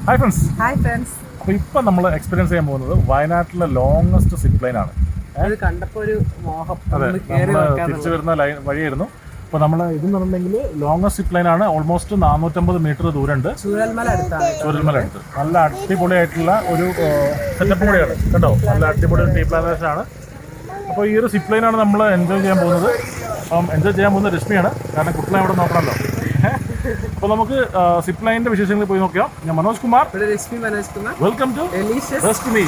Hi friends. അപ്പോൾ ഇപ്പം നമ്മൾ എക്സ്പീരിയൻസ് ചെയ്യാൻ പോകുന്നത് വയനാട്ടിലെ ലോങ്ങസ്റ്റ് സിപ്പ് ലൈൻ ആണ്. കണ്ടപ്പോൾ ഒരു മോഹം. അതെ, നമ്മൾ തിരിച്ചു വരുന്ന ലൈൻ വഴിയായിരുന്നു. അപ്പോൾ നമ്മൾ ഇതെന്ന് പറഞ്ഞിട്ടുണ്ടെങ്കിൽ ലോങ്ങസ്റ്റ് സിപ്പ് ലൈൻ ആണ്. ഓൾമോസ്റ്റ് 450 മീറ്റർ ദൂരമുണ്ട്. ചൂരൽമല അടുത്ത് നല്ല അടിപൊളിയായിട്ടുള്ള ഒരു സെറ്റപ്പ് കൂടിയാണ് കേട്ടോ. നല്ല അടിപൊളി ടീ പ്ലാന്റേഷൻ ആണ്. അപ്പോൾ ഈ ഒരു സിപ്പ് ലൈനാണ് നമ്മൾ എൻജോയ് ചെയ്യാൻ പോകുന്നത്. അപ്പം എൻജോയ് ചെയ്യാൻ പോകുന്നത് രശ്മിയാണ്, കാരണം കുട്ടികളെ അവിടെ നോക്കണമല്ലോ. അപ്പോൾ നമുക്ക് സിപ്പ് ലൈനിന്റെ വിശേഷങ്ങളിൽ പോയി നോക്കാം. ഞാൻ മനോജ് കുമാർ. Welcome to Rashmi.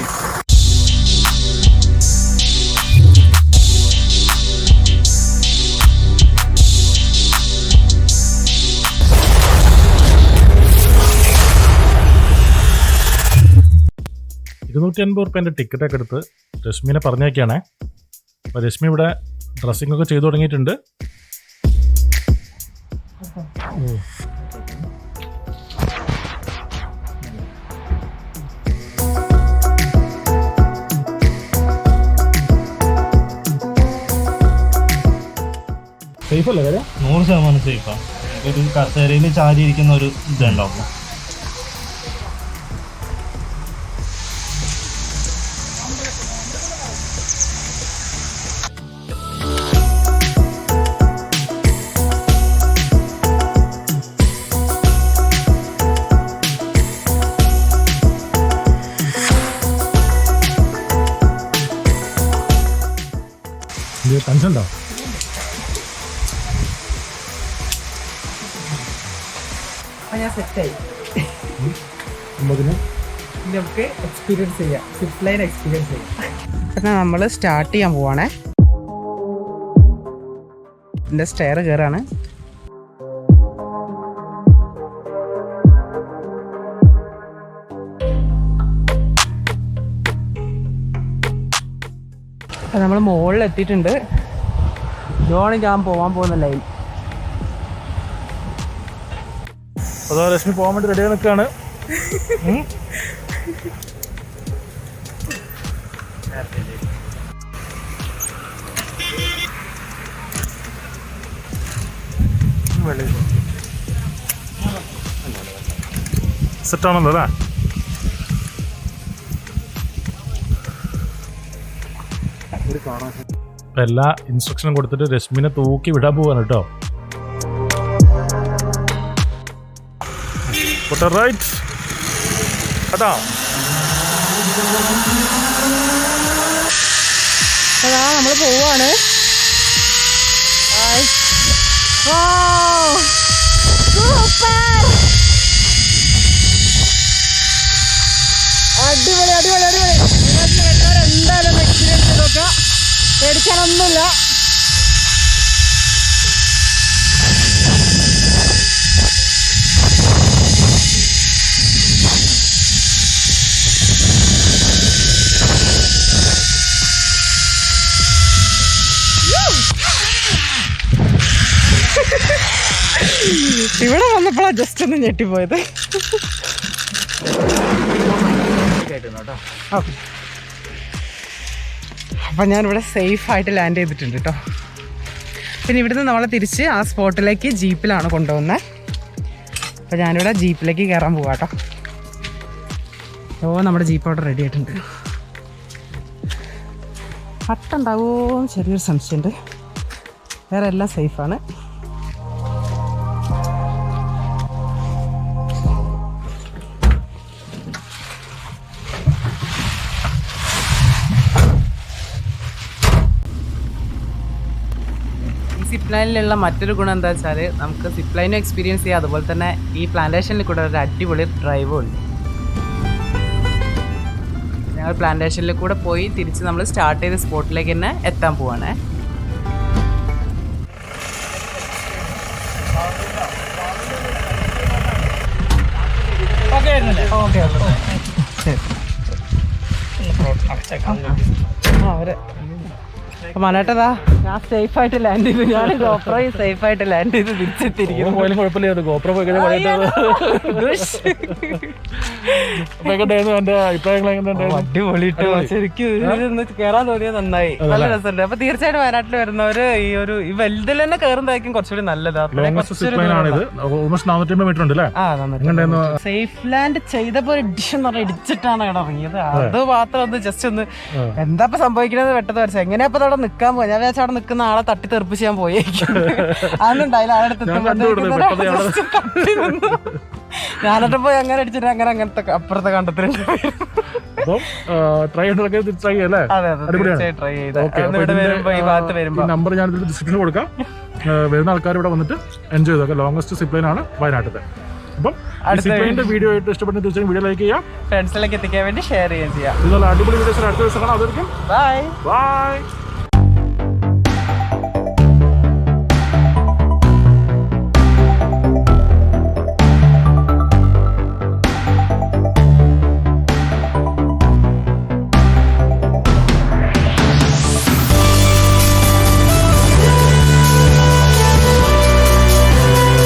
₹250 ടിക്കറ്റൊക്കെ എടുത്ത് രശ്മിനെ പറഞ്ഞേക്കാണേ. അപ്പോൾ രശ്മി ഇവിടെ ഡ്രസ്സിംഗ് ഒക്കെ ചെയ്തു തുടങ്ങിയിട്ടുണ്ട്. സേഫ് അല്ലേ? 100% സേഫാണ്. ഒരു കസേരയിൽ ചാരിയിരിക്കുന്ന ഒരു ഇതുണ്ടാവും. ടെൻഷൻ ഉണ്ടോ? ഞാൻ സെറ്റായി. നമുക്ക് എക്സ്പീരിയൻസ് ചെയ്യാം, സിപ്പ് ലൈൻ എക്സ്പീരിയൻസ് ചെയ്യാം. എന്നാൽ നമ്മൾ സ്റ്റാർട്ട് ചെയ്യാൻ പോവാണേ. ഇതിൻ്റെ സ്റ്റെയർ കയറാണ്. അപ്പം നമ്മൾ മുകളിൽ എത്തിയിട്ടുണ്ട്. ഇതാണ് ഞാൻ പോകാൻ പോകുന്ന ലൈൻ. അതോ രശ്മി പോകാൻ വേണ്ടി റെഡിയായി നിൽക്കുകയാണ്. സെറ്റാണല്ലോ അല്ലേ? അപ്പം എല്ലാ ഇൻസ്ട്രക്ഷനും കൊടുത്തിട്ട് രശ്മിനെ തൂക്കി വിടാൻ പോവാണ് കേട്ടോ. റൈറ്റ് കേട്ടോ. അതാ നമ്മൾ പോവാണ്. അടിപൊളി അടിപൊളി അടിപൊളി. എന്തായാലും എക്സ്പീരിയൻസ് ചെയ്തൊക്കെ പേടിക്കാനൊന്നുമില്ല. ഇവിടെ വന്നപ്പോഴാണ് ജസ്റ്റ് ഒന്ന് ഞെട്ടിപ്പോയത്. അപ്പം ഞാനിവിടെ സേഫായിട്ട് ലാൻഡ് ചെയ്തിട്ടുണ്ട് കേട്ടോ. പിന്നെ ഇവിടുന്ന് നമ്മളെ തിരിച്ച് ആ സ്പോട്ടിലേക്ക് ജീപ്പിലാണ് കൊണ്ടുപോകുന്നത്. അപ്പോൾ ഞാനിവിടെ ജീപ്പിലേക്ക് കയറാൻ പോകാം കേട്ടോ. ഓ, നമ്മുടെ ജീപ്പ് അവിടെ റെഡി ആയിട്ടുണ്ട്. ഹട്ടുണ്ടാവുമോ ചെറിയൊരു സംശയമുണ്ട്. വേറെ എല്ലാം സേഫാണ്. സിപ്പ് ലൈനിലുള്ള മറ്റൊരു ഗുണം എന്താ വെച്ചാൽ നമുക്ക് സിപ്പ് ലൈനും എക്സ്പീരിയൻസ് ചെയ്യാം, അതുപോലെ തന്നെ ഈ പ്ലാന്റേഷനിൽ കൂടെ ഒരു അടിപൊളി ഡ്രൈവും ഉണ്ട്. ഞങ്ങൾ പ്ലാന്റേഷനിൽ കൂടെ പോയി തിരിച്ച് നമ്മൾ സ്റ്റാർട്ട് ചെയ്ത സ്പോട്ടിലേക്ക് തന്നെ എത്താൻ പോവാണ്. അവരെ അപ്പൊ മനേട്ടതാ ഞാൻ സേഫ് ആയിട്ട് ലാൻഡ് ചെയ്തു. ഞാൻ ഗോപ്രോയും സേഫ് ആയിട്ട് ലാൻഡ് ചെയ്ത് തിരിച്ചെത്തിയിരിക്കുന്നു. പോയാലും കുഴപ്പമില്ല, ഗോപ്രോ പോയി കഴിഞ്ഞാൽ എന്റെ അഭിപ്രായങ്ങൾ എങ്ങനെയുണ്ടായിരുന്നു? അടിപൊളിട്ടോ, ശരിക്കും ഇതൊന്ന് കേറാൻ തോന്നിയത് നന്നായി, നല്ല രസമുണ്ട്. അപ്പൊ തീർച്ചയായിട്ടും വയനാട്ടിൽ വരുന്നവര് ഈ വലുതിൽ തന്നെ കയറുന്നതായിരിക്കും കുറച്ചുകൂടി നല്ലതാ. സേഫ് ലാൻഡ് ചെയ്തപ്പോ ഡിഷ് എന്ന് പറഞ്ഞാൽ ഇടിച്ചിട്ടാണ് ഇവിടെ ഇറങ്ങിയത്. അത് മാത്രം ഒന്ന് ജസ്റ്റ് ഒന്ന് എന്താ സംഭവിക്കണത് പെട്ടെന്ന് വരച്ച എങ്ങനെയാ അവിടെ നിക്കാൻ പോയി. ഞാൻ വിചാരിച്ച അവിടെ നിൽക്കുന്ന ആളെ തട്ടി തെറിപ്പിച്ച് ഞാൻ പോയേക്കും. അതൊന്നുണ്ടായില്ല. ഞാനൊക്കെ പോയി അങ്ങനെ അടിച്ചിട്ട് അങ്ങനത്തെ അപ്പുറത്തെ കണ്ടത്തിലുണ്ട്. നമ്പർ ഞാൻ ഡിസ്ക്രിപ്ഷനിൽ കൊടുക്കാം. വരുന്ന ആൾക്കാർ ഇവിടെ വന്നിട്ട് എൻജോയ് ചെയ്തൊക്കെ. ലോങ്സ്റ്റ് സിപ്ലൈൻ ആണ് വയനാട്ടിലെ. അപ്പം സിപ്ലൈൻ്റെ വീഡിയോ ആയിട്ട് ഇഷ്ടപ്പെട്ട തീർച്ചയായും വീഡിയോ ലൈക്ക് ചെയ്യാം, ഫ്രണ്ട്സിലേക്ക് എത്തിക്കാൻ വേണ്ടി ഷെയർ ചെയ്യാം. ഇതുപോലെ അടിപൊളി വീഡിയോസ് അടുത്ത ദിവസം കാണാം. അതായിരിക്കും ബൈ ബൈ.